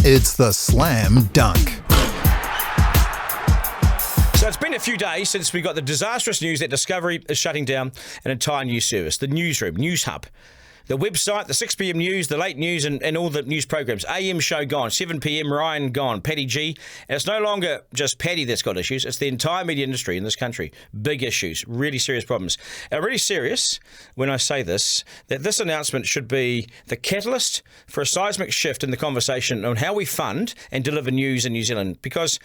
It's the Slam Dunk. So it's been a few days since we got the disastrous news that Discovery is shutting down an entire news service, the newsroom, Newshub. The website, the 6pm news, the late news and all the news programs. AM show gone, 7pm Ryan gone, Paddy G. And it's no longer just Paddy that's got issues, it's the entire media industry in this country. Big issues, really serious problems. And really serious, when I say this, that this announcement should be the catalyst for a seismic shift in the conversation on how we fund and deliver news in New Zealand. Because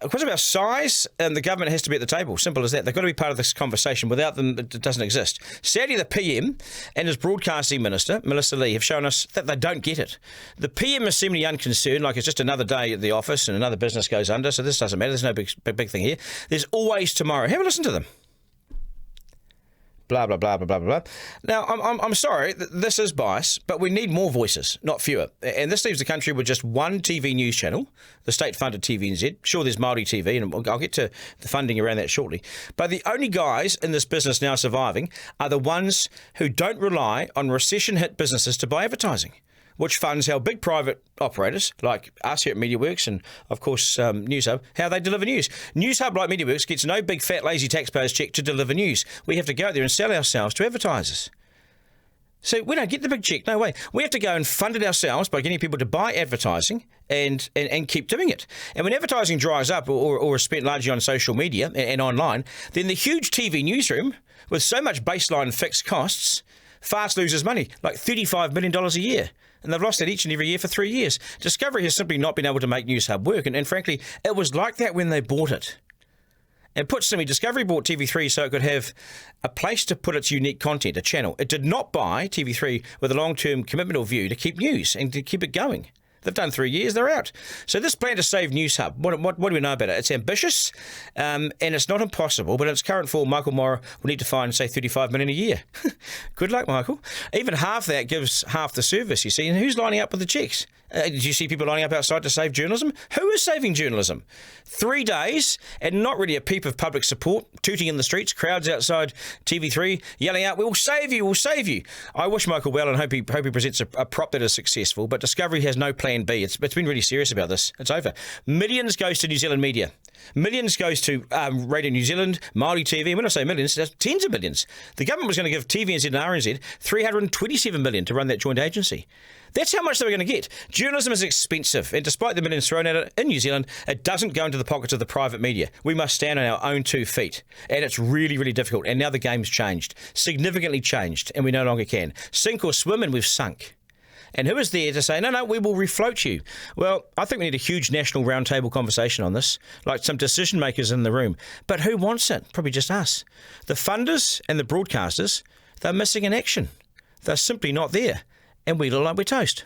of our size, the government has to be at the table. Simple as that. They've got to be part of this conversation. Without them, it doesn't exist. Sadly, the PM and his broadcasting minister, Melissa Lee, have shown us that they don't get it. The PM is seemingly unconcerned, like it's just another day at the office and another business goes under, so this doesn't matter. There's no big thing here. There's always tomorrow. Have a listen to them. Blah, blah, blah, blah, blah, blah. Now, I'm sorry, this is bias, but we need more voices, not fewer. And this leaves the country with just one TV news channel, the state-funded TVNZ. Sure, there's Māori TV, and I'll get to the funding around that shortly. But the only guys in this business now surviving are the ones who don't rely on recession-hit businesses to buy advertising, which funds our big private operators, like us here at MediaWorks and, of course, Newshub, how they deliver news. Newshub, like MediaWorks, gets no big, fat, lazy taxpayer's check to deliver news. We have to go out there and sell ourselves to advertisers. So we don't get the big check, no way. We have to go and fund it ourselves by getting people to buy advertising and keep doing it. And when advertising dries up or is spent largely on social media and online, then the huge TV newsroom, with so much baseline fixed costs, fast loses money, like $35 million a year. And they've lost that each and every year for 3 years. Discovery has simply not been able to make Newshub work. And frankly, it was like that when they bought it. And put simply, Discovery bought TV3 so it could have a place to put its unique content, a channel. It did not buy TV3 with a long-term commitment or view to keep news and to keep it going. They've done 3 years, they're out. So this plan to save Newshub, what do we know about it? It's ambitious and it's not impossible, but in its current form, Michael Morrah will need to find, say, $35 million a year. Good luck, Michael. Even half that gives half the service, you see. And who's lining up with the checks? Did you see people lining up outside to save journalism? Who is saving journalism? 3 days and not really a peep of public support, tooting in the streets, crowds outside TV3 yelling out, "We'll save you, we'll save you." I wish Michael well and hope he presents a prop that is successful, but Discovery has no plan B. It's been really serious about this. It's over. Millions goes to New Zealand media. Millions goes to Radio New Zealand, Māori TV. And when I say millions, that's tens of millions. The government was going to give TVNZ and RNZ $327 million to run that joint agency. That's how much they were going to get. Journalism is expensive, and despite the millions thrown at it in New Zealand, it doesn't go into the pockets of the private media. We must stand on our own 2 feet, and it's really, really difficult. And now the game's changed, significantly changed, and we no longer can. Sink or swim, and we've sunk. And who is there to say, no, we will refloat you? Well, I think we need a huge national roundtable conversation on this, like some decision makers in the room. But who wants it? Probably just us. The funders and the broadcasters, they're missing in action. They're simply not there. And we look like we're toast.